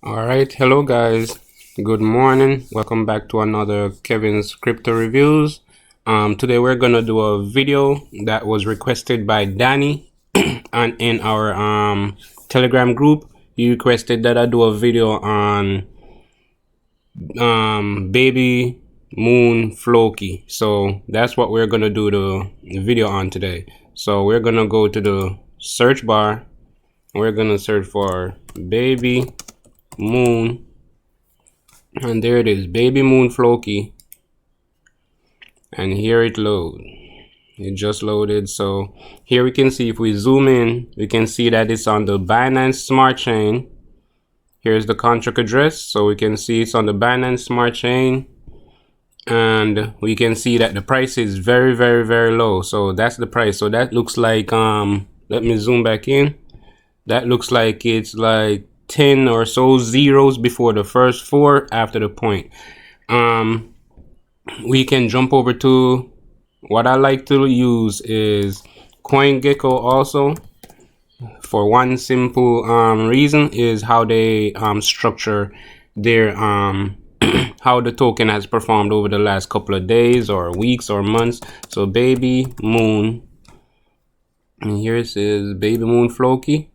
All right, hello guys, good morning. Welcome back to another Kevin's Crypto Reviews. Today we're gonna do a video that was requested by Danny and in our Telegram group. He requested that I do a video on Baby Moon Floki. So that's what we're gonna do the video on today. So we're gonna go to the search bar. We're gonna search for Baby Moon, and there it is, Baby Moon Floki, and here it just loaded. So here we can see, if we zoom in, we can see that it's on the Binance Smart Chain. Here's the contract address, so we can see it's on the Binance Smart Chain, and we can see that the price is very low. So that's the price. So that looks like let me zoom back in. That looks like it's like 10 or so zeros before the first 4 after the point. We can jump over to what I like to use is CoinGecko also, for one simple reason, is how they structure their how the token has performed over the last couple of days or weeks or months. So Baby Moon, and here it says Baby Moon Floki.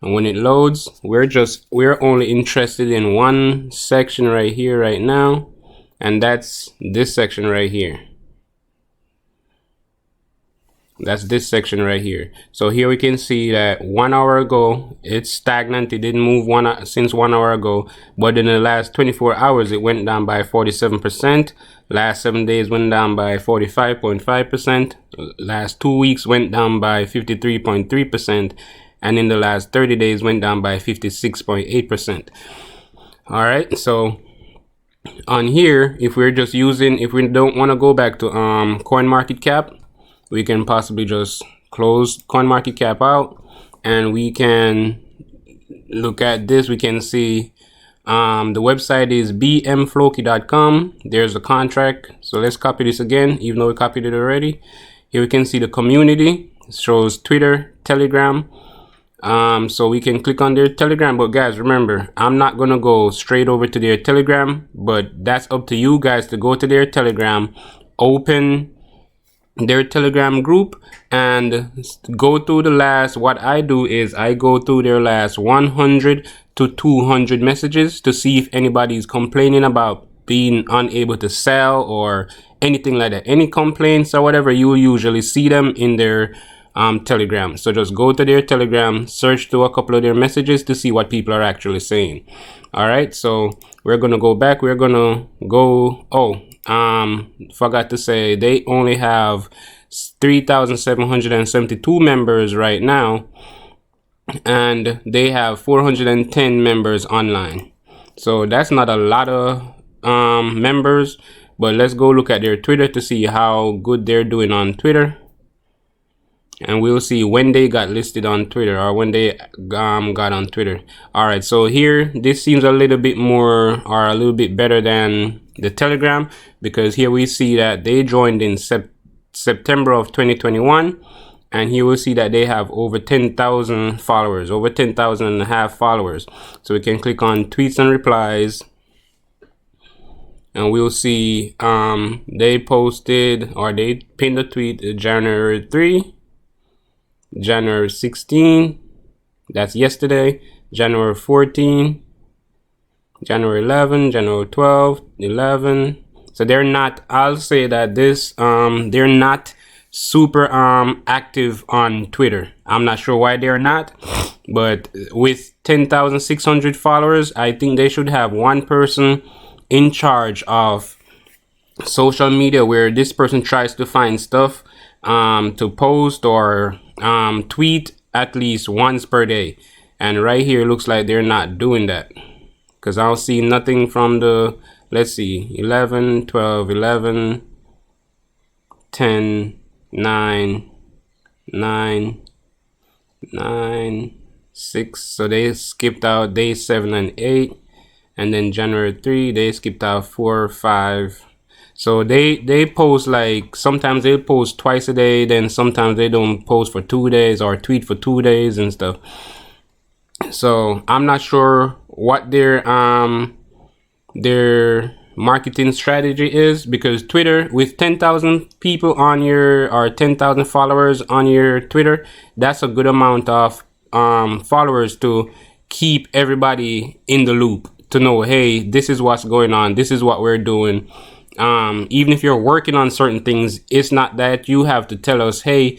And when it loads, we're only interested in one section right here right now, and that's this section right here. That's this section right here. So here we can see that 1 hour ago it's stagnant. It didn't move since 1 hour ago, but in the last 24 hours it went down by 47%. Last 7 days went down by 45.5%. Last 2 weeks went down by 53.3%. and in the last 30 days went down by 56.8%. All right, so on here, if we're just using, if we don't want to go back to CoinMarketCap, we can possibly just close CoinMarketCap out, and we can look at this. We can see the website is bmfloki.com. There's a contract, so let's copy this again, even though we copied it already. Here we can see the community. It shows Twitter, Telegram. So we can click on their Telegram, but guys, remember, I'm not gonna go straight over to their Telegram, but that's up to you guys to go to their Telegram, open their Telegram group, and go through the last. What I do is I go through their last 100 to 200 messages to see if anybody's complaining about being unable to sell or anything like that. Any complaints or whatever, you will usually see them in their Telegram. So just go to their Telegram, search through a couple of their messages to see what people are actually saying. All right, so we're gonna go back. We're gonna go, forgot to say, they only have 3,772 members right now, and they have 410 members online. So that's not a lot of members, but let's go look at their Twitter to see how good they're doing on Twitter. And we'll see when they got listed on Twitter, or when they got on Twitter. All right, so here, this seems a little bit more, or a little bit better than the Telegram, because here we see that they joined in September of 2021, and here we'll see that they have over 10,000 followers, over 10,000 and a half followers. So we can click on tweets and replies, and we'll see they posted, or they pinned a tweet January 3, January 16, that's yesterday, January 14, January 11, January 12, 11. So they're not, I'll say that this, they're not super active on Twitter. I'm not sure why they're not, but with 10,600 followers, I think they should have one person in charge of social media, where this person tries to find stuff to post or tweet at least once per day. And right here, looks like they're not doing that, because I'll see nothing from the, let's see, 11, 12, 11, 10, 9, 9, 9, 6. So they skipped out day 7 and 8. And then January 3, they skipped out 4, 5. So they post, like, sometimes they post twice a day, then sometimes they don't post for 2 days, or tweet for 2 days and stuff. So I'm not sure what their marketing strategy is, because Twitter, with 10,000 people on your, or 10,000 followers on your Twitter, that's a good amount of followers to keep everybody in the loop, to know, hey, this is what's going on, this is what we're doing. Even if you're working on certain things, it's not that you have to tell us, hey,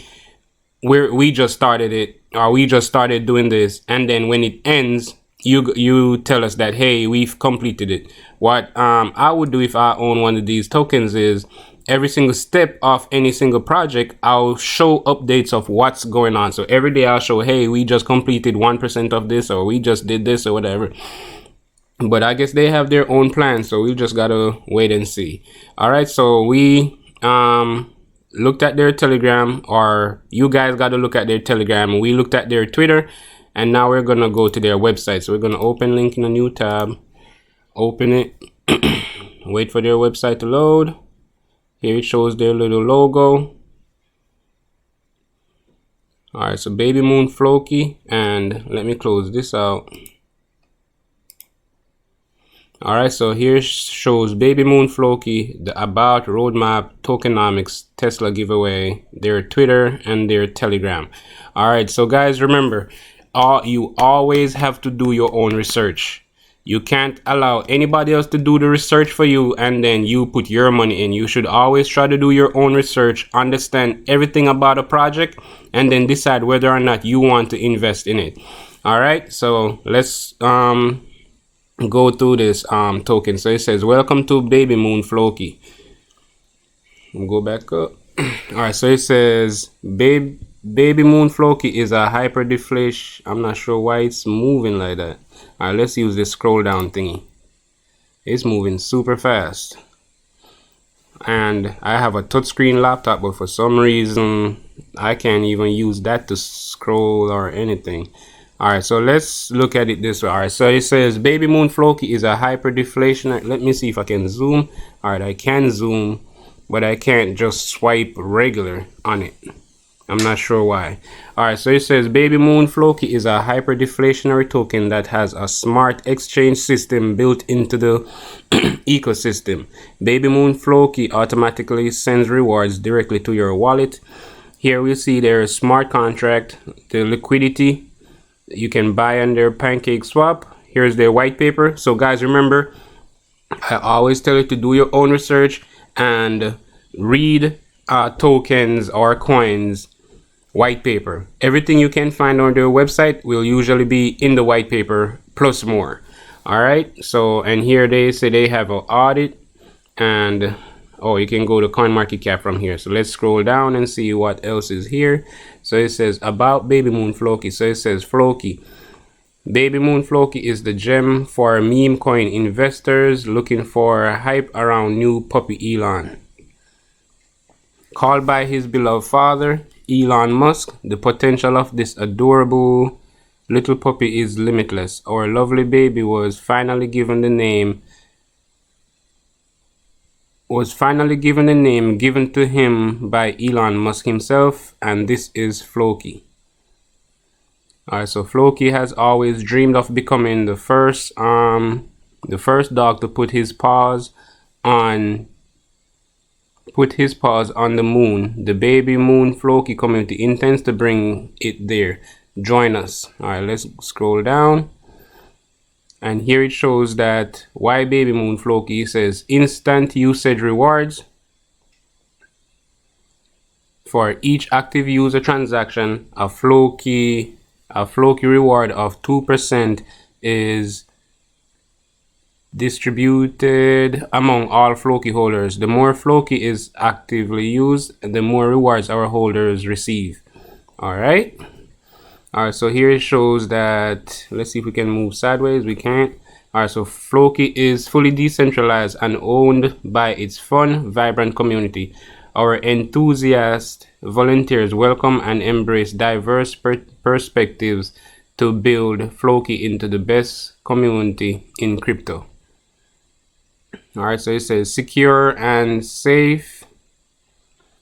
we just started it, or we just started doing this, and then when it ends, you tell us that, hey, we've completed it. What I would do if I own one of these tokens is, every single step of any single project, I'll show updates of what's going on. So every day I'll show, hey, we just completed 1% of this, or we just did this, or whatever. But I guess they have their own plan, so we just gotta wait and see. All right, so we looked at their Telegram, or you guys got to look at their Telegram. We looked at their Twitter, and now we're gonna go to their website. So we're gonna open link in a new tab, open it, wait for their website to load. Here it shows their little logo. All right, so Baby Moon Floki, and let me close this out. All right, so here shows Baby Moon Floki, the About, Roadmap, Tokenomics, Tesla giveaway, their Twitter, and their Telegram. All right, so guys, remember, you always have to do your own research. You can't allow anybody else to do the research for you and then you put your money in. You should always try to do your own research, understand everything about a project, and then decide whether or not you want to invest in it. All right, so let's go through this token. So it says, welcome to Baby Moon Floki. We'll go back up. All right, so it says Baby Moon Floki is a hyperdeflation. I'm not sure why it's moving like that. All right, let's use this scroll down thingy. It's moving super fast, and I have a touchscreen laptop, but for some reason I can't even use that to scroll or anything. All right, so let's look at it this way. All right, so it says Baby Moon Floki is a hyperdeflation. Let me see if I can zoom. All right, I can zoom, but I can't just swipe regular on it. I'm not sure why. All right, so it says Baby Moon Floki is a hyperdeflationary token that has a smart exchange system built into the ecosystem. Baby Moon Floki automatically sends rewards directly to your wallet. Here we see their smart contract, the liquidity. You can buy on their Pancake Swap. Here's their white paper. So guys, remember, I always tell you to do your own research and read tokens or coins white paper. Everything you can find on their website will usually be in the white paper plus more. All right, so, and here they say they have an audit, and oh, you can go to CoinMarketCap from here. So let's scroll down and see what else is here. So it says about Baby Moon Floki. So it says Floki. Baby Moon Floki is the gem for meme coin investors looking for hype around new puppy Elon. Called by his beloved father, Elon Musk, the potential of this adorable little puppy is limitless. Our lovely baby was finally given the name given to him by Elon Musk himself, and this is Floki. Alright, so Floki has always dreamed of becoming the first dog to put his paws on the moon. The Baby Moon Floki community intends to bring it there. Join us. Alright, let's scroll down. And here it shows that why Baby Moon Floki says instant usage rewards. For each active user transaction, a Floki reward of 2% is distributed among all Floki holders. The more Floki is actively used, the more rewards our holders receive. Alright. Alright, so here it shows that, let's see if we can move sideways. We can't. Alright, so Floki is fully decentralized and owned by its fun, vibrant community. Our enthusiast volunteers welcome and embrace diverse perspectives to build Floki into the best community in crypto. Alright, so it says secure and safe.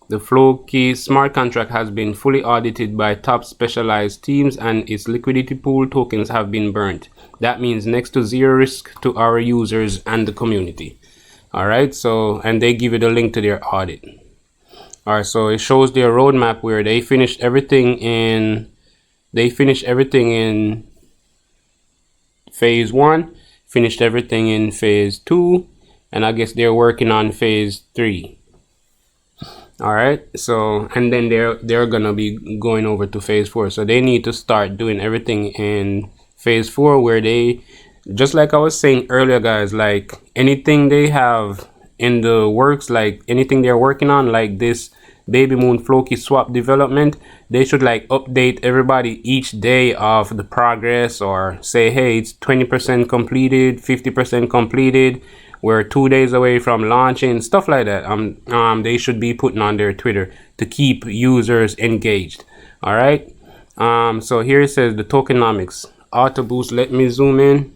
The Floki smart contract has been fully audited by top specialized teams and its liquidity pool tokens have been burnt. That means next to zero risk to our users and the community. Alright, so, and they give you the link to their audit. Alright, so it shows their roadmap where they finished everything in phase 1, finished everything in phase 2, and I guess they're working on phase 3. All right, so and then they're gonna be going over to phase 4, so they need to start doing everything in phase 4, where they, just like I was saying earlier, guys, like anything they have in the works, like anything they're working on, like this Baby Moon Floki swap development, they should like update everybody each day of the progress, or say, hey, it's 20% completed, 50% completed, we're 2 days away from launching, stuff like that. They should be putting on their Twitter to keep users engaged. All right, so here it says the tokenomics auto boost. Let me zoom in.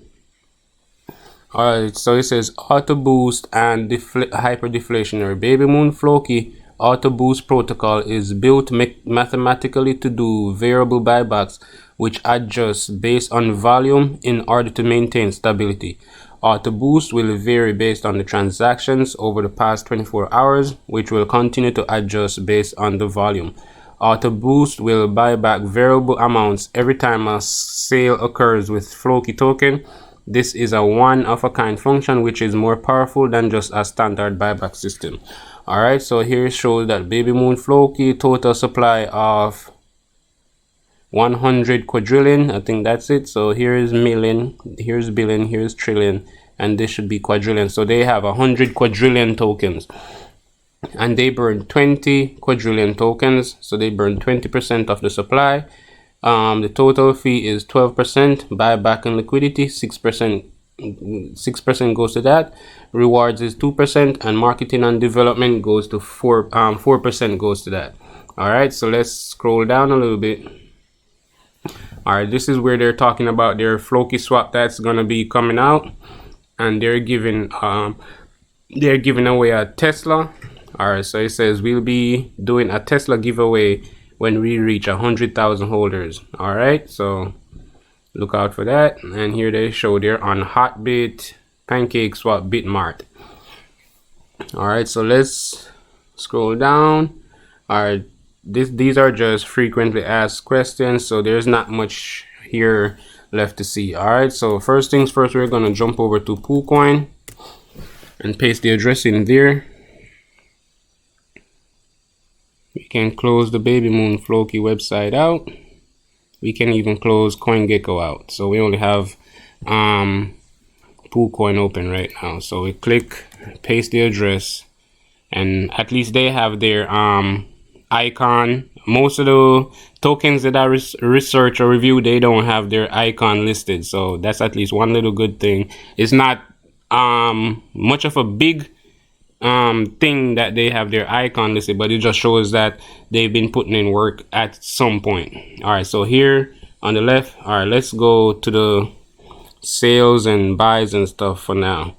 All right, so it says auto boost and hyper deflationary. Baby Moon Floki auto boost protocol is built mathematically to do variable buybacks, which adjusts based on volume in order to maintain stability. Auto boost will vary based on the transactions over the past 24 hours, which will continue to adjust based on the volume. Auto boost will buy back variable amounts every time a sale occurs with Floki token. This is a one-of-a-kind function which is more powerful than just a standard buyback system. Alright, so here it shows that Baby Moon Floki total supply of 100 quadrillion. I think that's it. So here is million, here's billion, here's trillion, and this should be quadrillion. So they have 100 quadrillion tokens, and they burn 20 quadrillion tokens. So they burn 20% of the supply. The total fee is 12%. Buyback and liquidity 6%. 6% goes to that. Rewards is 2%, and marketing and development goes to 4% goes to that. All right, so let's scroll down a little bit. All right, this is where they're talking about their Floki swap that's gonna be coming out, and they're giving away a Tesla. All right, so it says we'll be doing a Tesla giveaway when we reach 100,000 holders. All right, so look out for that. And here they show they're on Hotbit, PancakeSwap, Bitmart. All right, so let's scroll down. All right, these are just frequently asked questions, so there's not much here left to see. All right, so first things first, we're gonna jump over to poocoin and paste the address in there. We can close the Baby Moon Floki website out. We can even close CoinGecko out. So we only have poocoin open right now. So we click, paste the address, and at least they have their icon. Most of the tokens that I research or review, they don't have their icon listed. So that's at least one little good thing. It's not much of a big thing that they have their icon listed, but it just shows that they've been putting in work at some point. All right, so here on the left, all right, let's go to the sales and buys and stuff for now.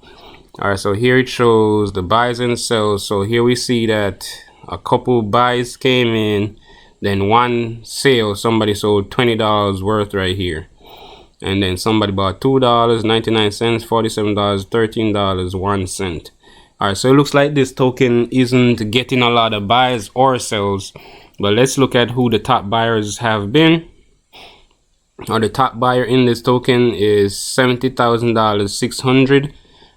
All right, so here it shows the buys and sells. So here we see that a couple buys came in, then one sale, somebody sold $20 worth right here, and then somebody bought $2.99, $47, $13, 1 cent. All right, so it looks like this token isn't getting a lot of buys or sells, but let's look at who the top buyers have been. Or the top buyer in this token is $70,000 600,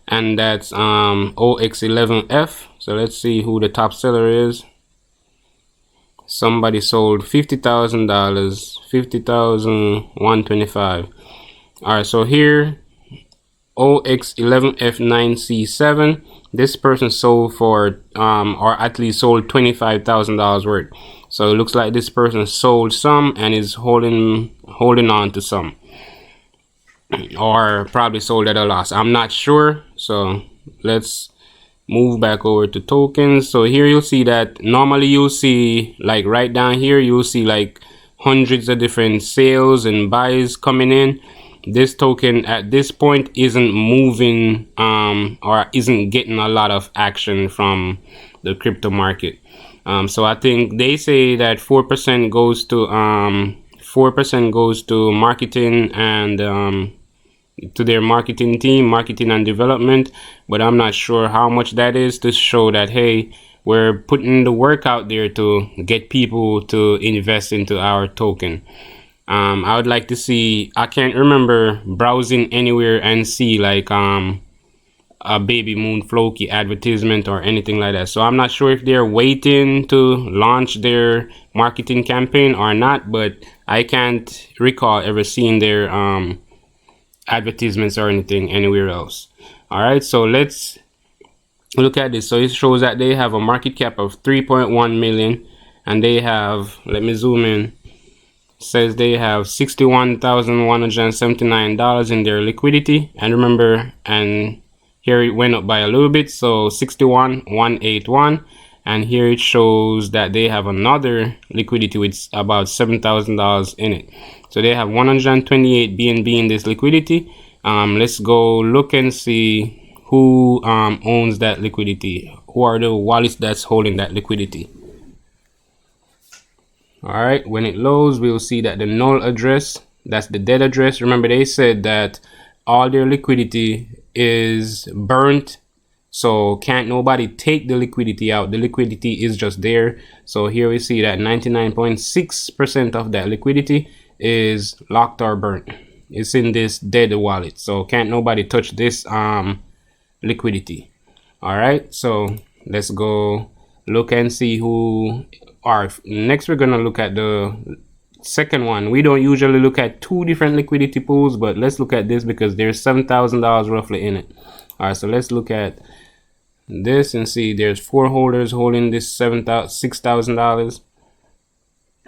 and that's OX11F. So let's see who the top seller is. Somebody sold $50,000, 50,125. All right, so here OX11F9C7, this person sold for or at least sold $25,000 worth. So it looks like this person sold some and is holding on to some, or probably sold at a loss. I'm not sure. So let's move back over to tokens. So here you'll see that normally you'll see, like right down here, you'll see like hundreds of different sales and buys coming in. This token at this point isn't moving or isn't getting a lot of action from the crypto market. So I think they say that 4% goes to 4% goes to marketing and to their marketing team, marketing and development, but I'm not sure how much that is, to show that, hey, we're putting the work out there to get people to invest into our token. I would like to see, I can't remember browsing anywhere and see like a Baby Moon Floki advertisement or anything like that. So I'm not sure if they're waiting to launch their marketing campaign or not, but I can't recall ever seeing their advertisements or anything anywhere else. All right, so let's look at this. So it shows that they have a market cap of 3.1 million, and they have, let me zoom in, says they have $61,179 in their liquidity. And remember, and here it went up by a little bit, so 61,181, and here it shows that they have another liquidity with about $7,000 in it. So they have 128 BNB in this liquidity. Let's go look and see who owns that liquidity. Who are the wallets that's holding that liquidity? All right, when it loads, we'll see that the null address, that's the dead address. Remember, they said that all their liquidity is burnt, so can't nobody take the liquidity out. The liquidity is just there. So here we see that 99.6% of that liquidity is locked or burnt. It's in this dead wallet, so can't nobody touch this liquidity. All right, so let's go look and see who are next. We're gonna look at the second one. We don't usually look at two different liquidity pools, but let's look at this because there's $7,000 roughly in it. All right, so let's look at this and see there's 4 holders holding this $6,000.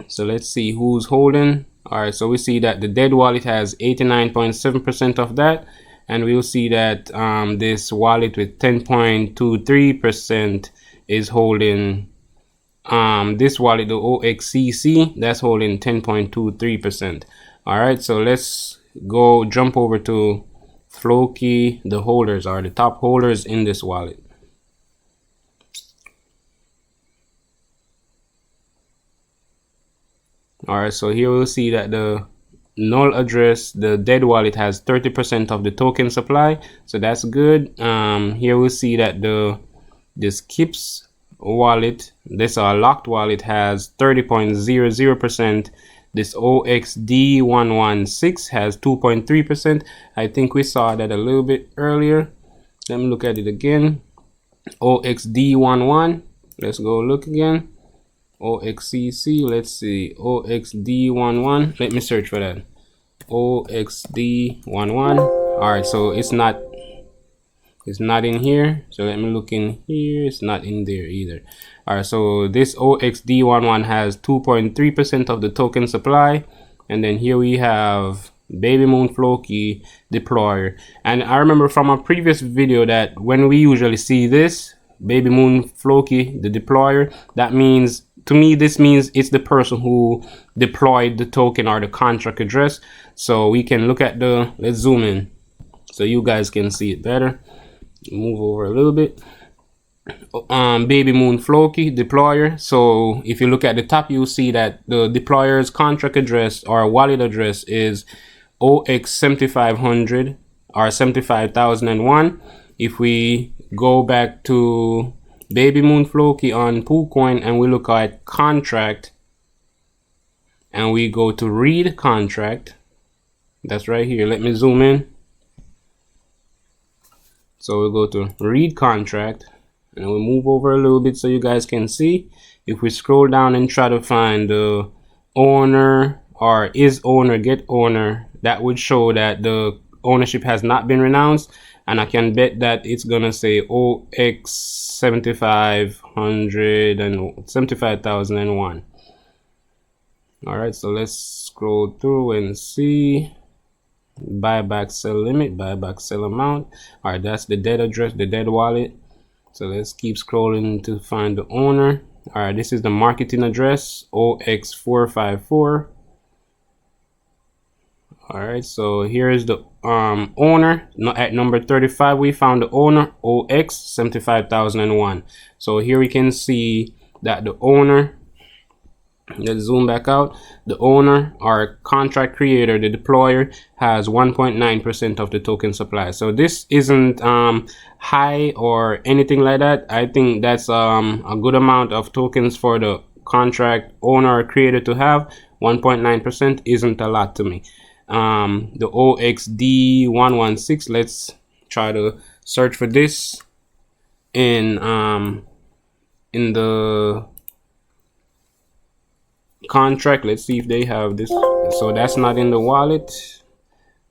So let's see who's holding. All right, so we see that the dead wallet has 89.7% of that, and we'll see that this wallet with 10.23% is holding this wallet, the OXCC, that's holding 10.23%. all right, so let's go jump over to Floki. The holders are the top holders in this wallet. All right, so here we'll see that the null address, the dead wallet, has 30% of the token supply, so that's good. Here we'll see that the Skips wallet, this locked wallet, has 30.00%. This OXD116 has 2.3%. I think we saw that a little bit earlier. Let me look at it again. OXD11, let's go look again. OXCC, let's see, OXD11, let me search for that. OXD11. All right, so it's not in here, so let me look in here. It's not in there either. All right, so this OXD11 has 2.3% of the token supply, and then here we have Baby Moon Floki deployer. And I remember from a previous video that when we usually see this Baby Moon Floki, the deployer, that means, to me, this means it's the person who deployed the token or the contract address. So we can look at the, let's zoom in so you guys can see it better. Move over a little bit. Baby Moon Floki deployer. So if you look at the top, you'll see that the deployer's contract address or wallet address is OX7500 or 75,001. If we go back to Baby Moon Floki on poocoin and we look at contract and we go to read contract, that's right here. Let me zoom in. So we'll go to read contract and we'll move over a little bit so you guys can see. If we scroll down and try to find the owner or is owner, get owner, that would show that the ownership has not been renounced, and I can bet that it's gonna say OX7500 and 75,001. all right, so let's scroll through and see. Buyback sell limit, buyback sell amount. All right, that's the dead address, the dead wallet. So let's keep scrolling to find the owner. All right, this is the marketing address, OX454. all right, so here is the owner. At number 35 we found the owner, OX75,001. so here we can see that the owner, let's zoom back out, the owner or contract creator, the deployer, has 1.9% of the token supply. So this isn't high or anything like that. I think that's a good amount of tokens for the contract owner or creator to have. 1.9% isn't a lot to me. The OXD116, let's try to search for this in the contract. Let's see if they have this. So that's not in the wallet.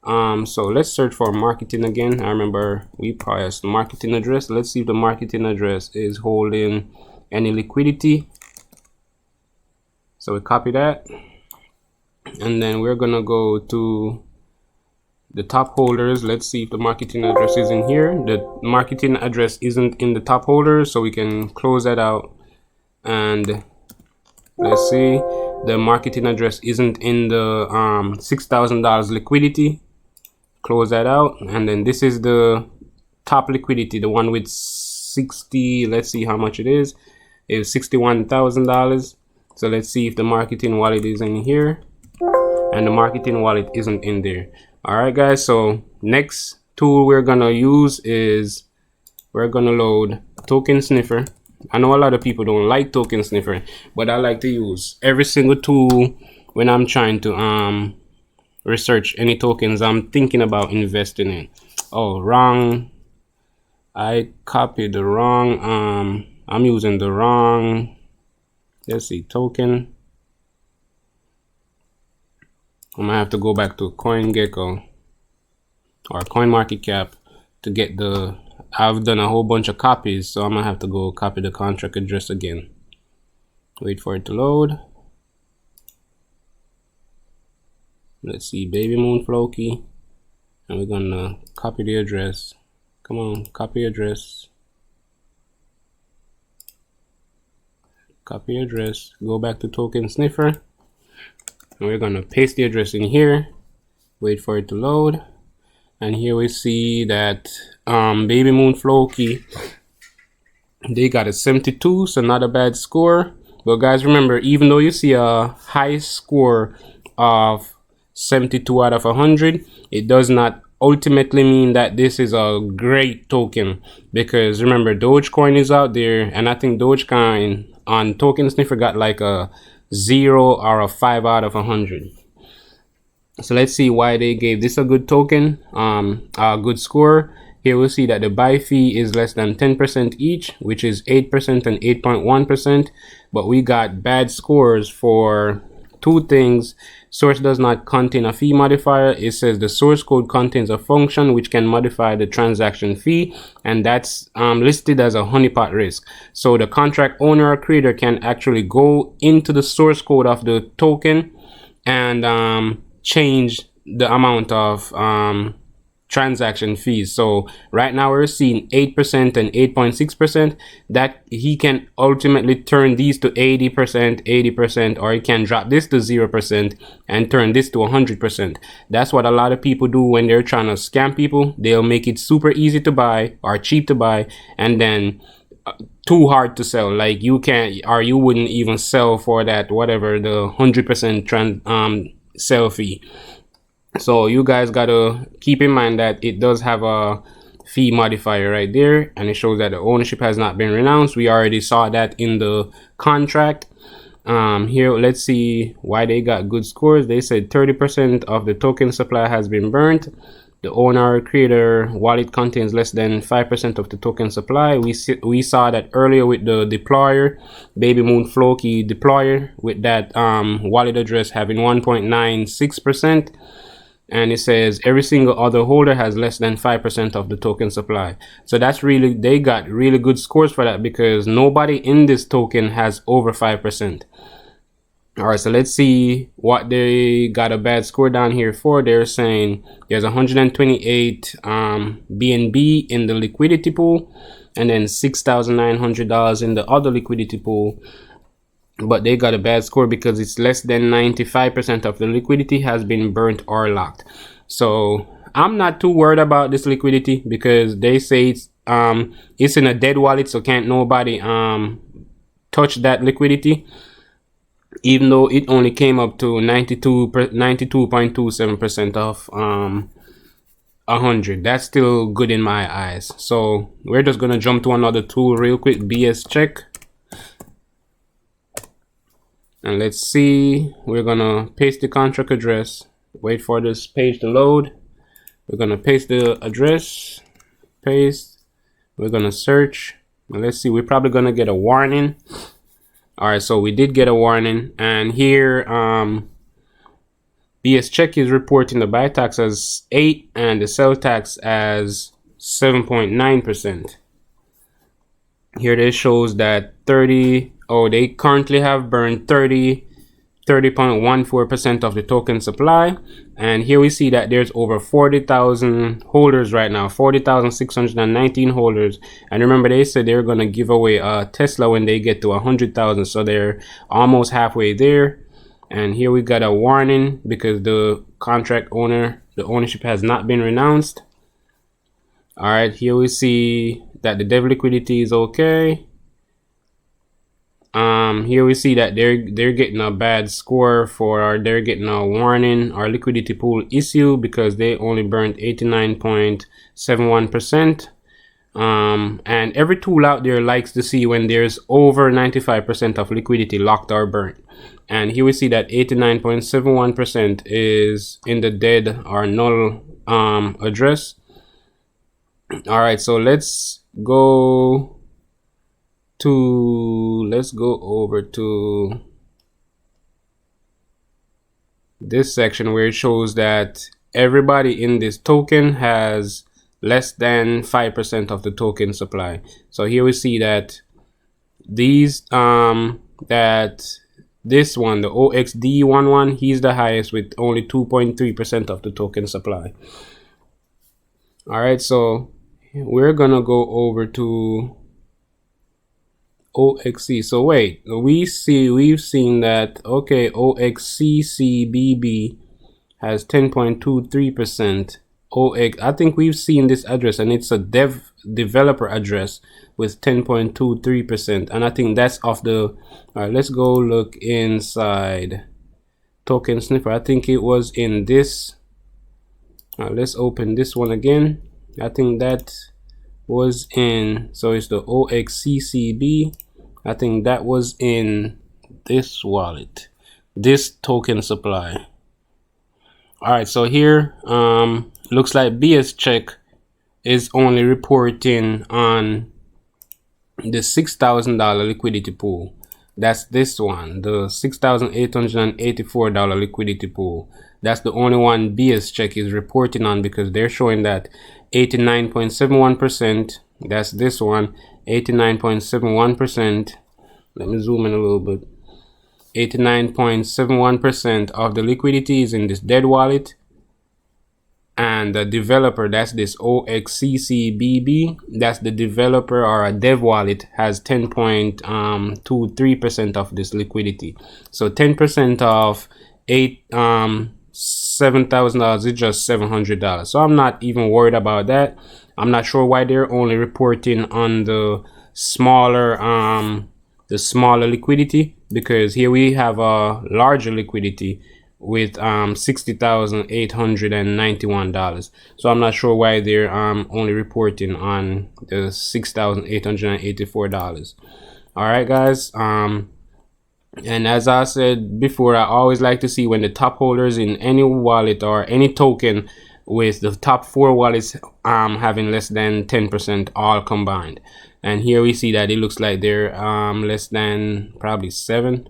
So let's search for marketing again. I remember we passed the marketing address. Let's see if the marketing address is holding any liquidity. So we copy that, and then we're gonna go to the top holders. Let's see if the marketing address is in here. The marketing address isn't in the top holders, so we can close that out. And let's see, the marketing address isn't in the $6,000 liquidity. Close that out. And then this is the top liquidity, the one with 60, let's see how much it is $61,000. So let's see if the marketing wallet is in here, and the marketing wallet isn't in there. All right guys, so next tool we're gonna use is we're gonna load Token Sniffer. I know a lot of people don't like Token Sniffer, but I like to use every single tool when I'm trying to research any tokens I'm thinking about investing in. Oh, wrong. I copied the wrong, I'm using the wrong, let's see, token. I'm gonna have to go back to CoinGecko or CoinMarketCap to get the, I've done a whole bunch of copies, so I'm gonna have to go copy the contract address again. Wait for it to load. Let's see, Baby Moon Floki, and we're gonna copy the address. Come on, copy address. Copy address. Go back to Token Sniffer, and we're gonna paste the address in here. Wait for it to load. And here we see that Baby Moon Floki, they got a 72, so not a bad score. But guys, remember, even though you see a high score of 72 out of 100, it does not ultimately mean that this is a great token, because remember, Dogecoin is out there, and I think Dogecoin on Token Sniffer got like a 0 or a 5 out of 100. So let's see why they gave this a good token, a good score. Here we'll see that the buy fee is less than 10% each, which is 8% and 8.1%. But we got bad scores for two things. Source does not contain a fee modifier. It says the source code contains a function which can modify the transaction fee, and that's listed as a honeypot risk. So the contract owner or creator can actually go into the source code of the token and change the amount of transaction fees. So right now we're seeing 8% and 8.6%. that he can ultimately turn these to 80%, or he can drop this to 0% and turn this to 100%. That's what a lot of people do when they're trying to scam people. They'll make it super easy to buy or cheap to buy, and then too hard to sell. Like you can't, or you wouldn't even sell for that, whatever, the 100% sell fee. So you guys gotta keep in mind that it does have a fee modifier right there, and it shows that the ownership has not been renounced. We already saw that in the contract. Here, let's see why they got good scores. They said 30% of the token supply has been burnt. The owner creator wallet contains less than 5% of the token supply. We saw that earlier with the deployer, Baby Moon Floki deployer, with that wallet address having 1.96%. And it says every single other holder has less than 5% of the token supply. So that's really, they got really good scores for that, because nobody in this token has over 5%. All right, so let's see what they got a bad score down here for. They're saying there's 128 BNB in the liquidity pool, and then $6,900 in the other liquidity pool. But they got a bad score because it's less than 95% of the liquidity has been burnt or locked. So I'm not too worried about this liquidity, because they say it's in a dead wallet, so can't nobody touch that liquidity, even though it only came up to 92.27% of 100. That's still good in my eyes. So we're just gonna jump to another tool real quick, bscheck, and let's see. We're gonna paste the contract address, wait for this page to load. We're gonna paste the address, paste, we're gonna search, and let's see, we're probably gonna get a warning. All right, so we did get a warning, and here bscheck is reporting the buy tax as 8 and the sell tax as 7.9%. Here it shows that they currently have burned 30.14% of the token supply, and here we see that there's over 40,000 holders right now, 40,619 holders. And remember, they said they're going to give away a Tesla when they get to 100,000, so they're almost halfway there. And here we got a warning because the contract owner, the ownership has not been renounced. All right, here we see that the dev liquidity is okay. Here we see that they're getting a bad score for, or they're getting a warning, our liquidity pool issue, because they only burned 89.71%. And every tool out there likes to see when there's over 95% of liquidity locked or burnt. And here we see that 89.71% is in the dead or null address. All right, so let's go over to this section where it shows that everybody in this token has less than 5% of the token supply. So here we see that these this one, the OXD11, he's the highest with only 2.3% of the token supply. All right, so we're gonna go over to OXC. So wait, we've seen that, okay, OXCCBB has 10.23%. I think we've seen this address, and it's a developer address with 10.23%, and I think that's off the. All right, let's go look inside token sniffer. I think it was in this. Let's open this one again. I think that was in, so it's the OXCCB. I think that was in this wallet, this token supply. All right, so here looks like bscheck is only reporting on the $6,000 liquidity pool. That's this one, the $6,884 liquidity pool. That's the only one bscheck is reporting on, because they're showing that 89.71%. That's this one, 89.71%. Let me zoom in a little bit. 89.71% of the liquidity is in this dead wallet, and the developer, that's this OXCCBB, that's the developer or a dev wallet, has 10.23% of this liquidity. So 10% of $7,000 is just $700. So I'm not even worried about that. I'm not sure why they're only reporting on the smaller liquidity, because here we have a larger liquidity with $60,891. So I'm not sure why they're only reporting on the $6,884. All right, guys. And as I said before, I always like to see when the top holders in any wallet or any token with the top 4 wallets having less than 10% all combined. And here we see that it looks like they're less than probably 7.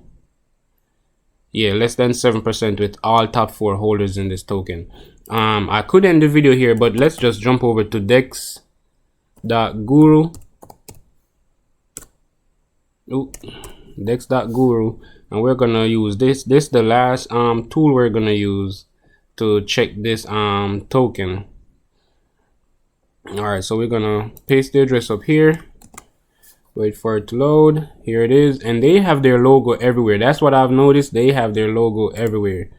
Yeah, less than 7% with all top 4 holders in this token. I could end the video here, but let's just jump over to dex.guru. Dex.guru, and we're gonna use this the last tool we're gonna use to check this token. All right, so we're gonna paste the address up here, wait for it to load. Here it is, and they have their logo everywhere. That's what I've noticed, they have their logo everywhere.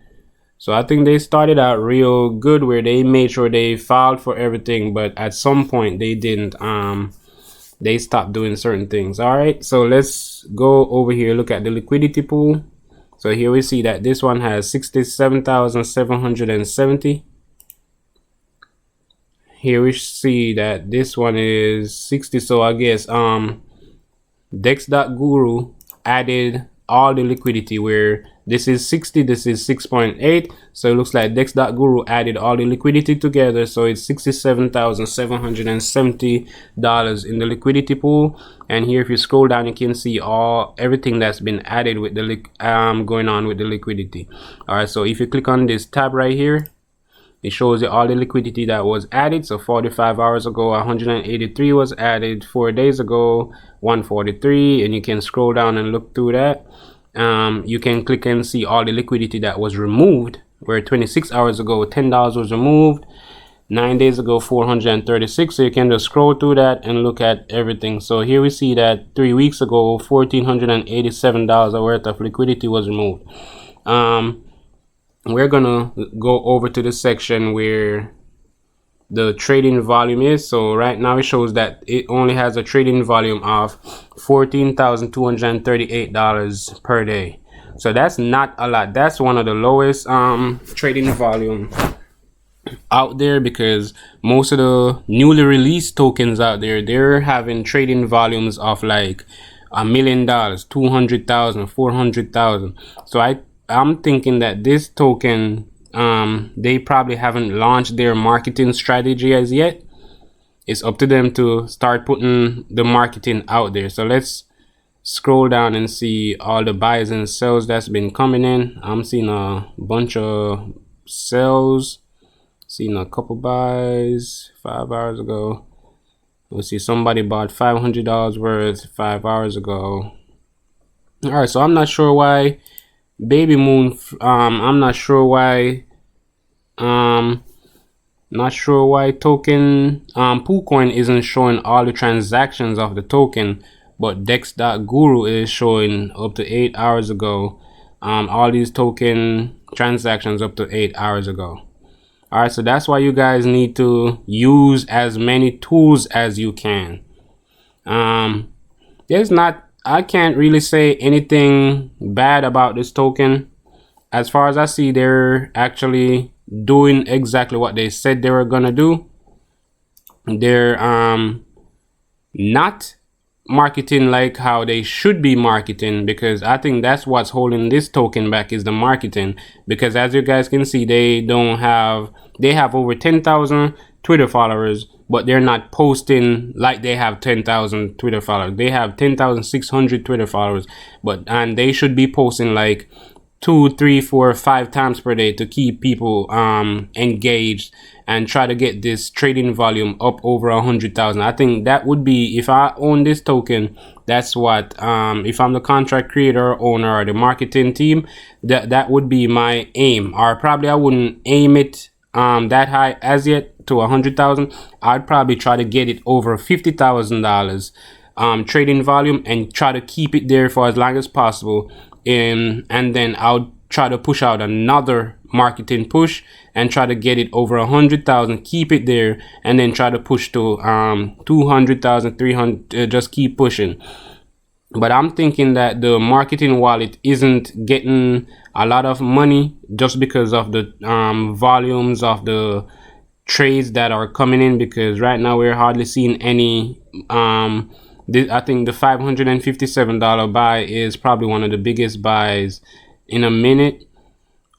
So I think they started out real good, where they made sure they filed for everything, but at some point they didn't they stop doing certain things. All right, so let's go over here, look at the liquidity pool. So here we see that this one has 67,770. Here we see that this one is 60. So I guess dex.guru added all the liquidity, where this is 60, this is 6.8. So it looks like dex.guru added all the liquidity together, so it's $67,770 in the liquidity pool. And here if you scroll down, you can see everything that's been added with the going on with the liquidity. All right, so if you click on this tab right here, it shows you all the liquidity that was added. So 45 hours ago 183 was added, 4 days ago 143, and you can scroll down and look through that. You can click and see all the liquidity that was removed, where 26 hours ago $10 was removed, 9 days ago 436. So you can just scroll through that and look at everything. So here we see that 3 weeks ago $1,487 worth of liquidity was removed. We're gonna go over to the section where the trading volume is. So right now it shows that it only has a trading volume of $14,238 per day. So that's not a lot. That's one of the lowest trading volume out there, because most of the newly released tokens out there, they're having trading volumes of like $1 million, 200,000, 400,000. So I'm thinking that this token, they probably haven't launched their marketing strategy as yet. It's up to them to start putting the marketing out there. So let's scroll down and see all the buys and sells that's been coming in. I'm seeing a bunch of sells, seeing a couple buys 5 hours ago. We'll see somebody bought $500 worth 5 hours ago. All right, so I'm not sure why Baby Moon, I'm not sure why token poocoin isn't showing all the transactions of the token, but dex.guru is showing up to 8 hours ago all these token transactions up to 8 hours ago. All right, so that's why you guys need to use as many tools as you can. I can't really say anything bad about this token. As far as I see, they're actually doing exactly what they said they were gonna do. They're not marketing like how they should be marketing, because I think that's what's holding this token back, is the marketing. Because as you guys can see, they have over 10,000 Twitter followers, but they're not posting like they have 10,000 Twitter followers. They have 10,600 Twitter followers, and they should be posting like 2, 3, 4, 5 times per day to keep people engaged and try to get this trading volume up over 100,000. I think that would be, if I own this token, that's what if I'm the contract creator, owner, or the marketing team, that would be my aim. Or probably I wouldn't aim it that high as yet, to 100,000. I'd probably try to get it over $50,000 trading volume and try to keep it there for as long as possible. And then I'll try to push out another marketing push and try to get it over 100,000, keep it there, and then try to push to 200,000, 300, just keep pushing. But I'm thinking that the marketing wallet isn't getting a lot of money just because of the volumes of the trades that are coming in, because right now we're hardly seeing any. I think the $557 buy is probably one of the biggest buys in a minute.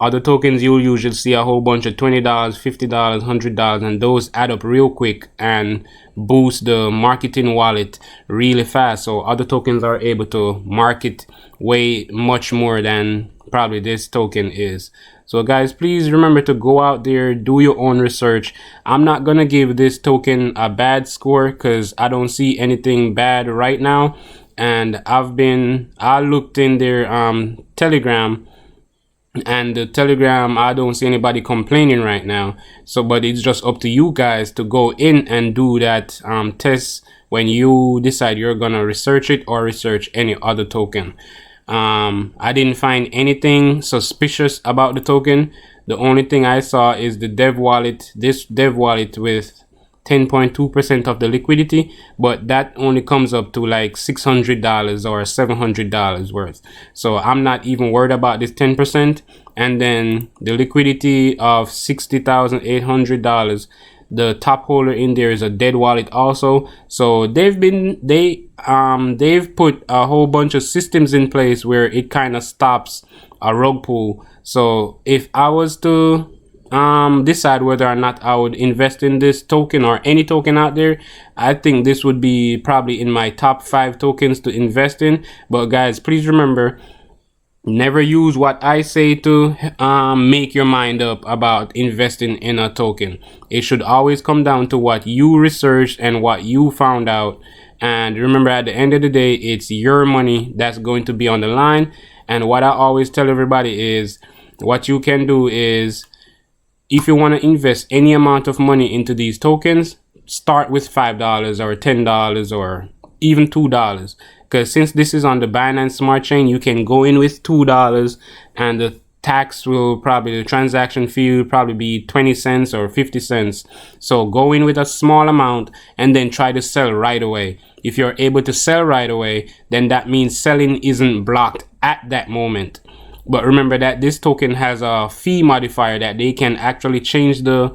Other tokens, you'll usually see a whole bunch of $20, $50, $100, and those add up real quick and boost the marketing wallet really fast. So other tokens are able to market way much more than probably this token is. So guys, please remember to go out there, do your own research. I'm not gonna give this token a bad score because I don't see anything bad right now. And I looked in their Telegram, and the Telegram, I don't see anybody complaining right now. So but it's just up to you guys to go in and do that test when you decide you're gonna research it or research any other token. I didn't find anything suspicious about the token. The only thing I saw is the dev wallet, this dev wallet with 10.2% of the liquidity, but that only comes up to like $600 or $700 worth. So I'm not even worried about this 10%. And then the liquidity of $60,800, the top holder in there is a dead wallet also. So they've put a whole bunch of systems in place where it kind of stops a rug pull. So if I was to decide whether or not I would invest in this token or any token out there, I think this would be probably in my top 5 tokens to invest in. But guys, please remember, never use what I say to make your mind up about investing in a token. It should always come down to what you researched and what you found out. And remember, at the end of the day, it's your money that's going to be on the line. And what I always tell everybody is, what you can do is, if you want to invest any amount of money into these tokens, start with $5 or $10 or even $2. Because since this is on the Binance Smart Chain, you can go in with $2 and the tax will probably, the transaction fee will probably be 20 cents or 50 cents. So go in with a small amount and then try to sell right away. If you're able to sell right away, then that means selling isn't blocked at that moment. But remember that this token has a fee modifier that they can actually change the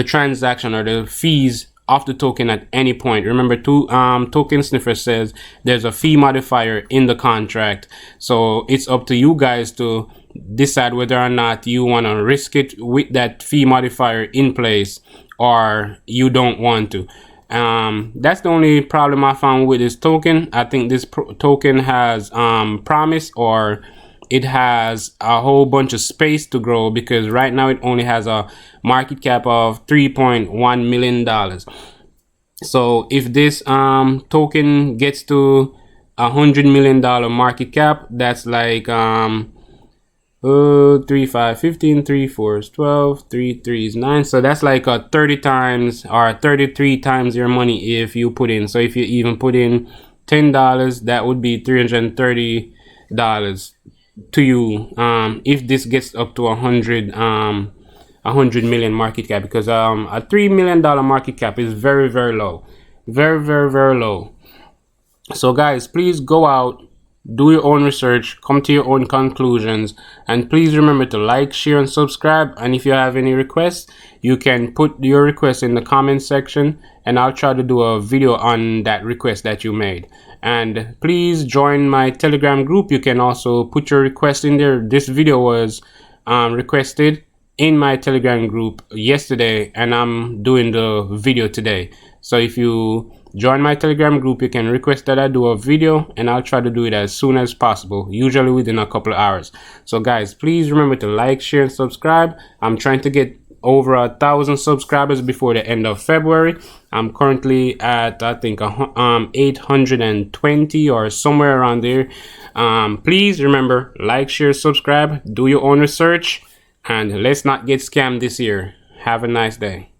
transaction or the fees of the token at any point. Remember, Token Sniffer says there's a fee modifier in the contract. So it's up to you guys to decide whether or not you want to risk it with that fee modifier in place or you don't want to. That's the only problem I found with this token. I think this token has promise, or it has a whole bunch of space to grow, because right now it only has a market cap of $3.1 million. So if this token gets to $100 million market cap, that's like 3, 5, 15, 3, 4 is 12, 3, 3 is 9. So that's like a 30 times or 33 times your money if you put in. So if you even put in $10, that would be $330 to you if this gets up to 100 million market cap, because a $3 million market cap is very, very low, very, very, very low. So guys, please go out, do your own research, come to your own conclusions, and please remember to like, share, and subscribe. And if you have any requests, you can put your request in the comment section and I'll try to do a video on that request that you made. And please join my Telegram group. You can also put your request in there. This video was requested in my Telegram group yesterday, and I'm doing the video today. So if you join my Telegram group, you can request that I do a video, and I'll try to do it as soon as possible, usually within a couple of hours. So guys, please remember to like, share, and subscribe. I'm trying to get over 1,000 subscribers before the end of February. I'm currently at, I think, 820 or somewhere around there. Please remember, like, share, subscribe, do your own research, and let's not get scammed this year. Have a nice day.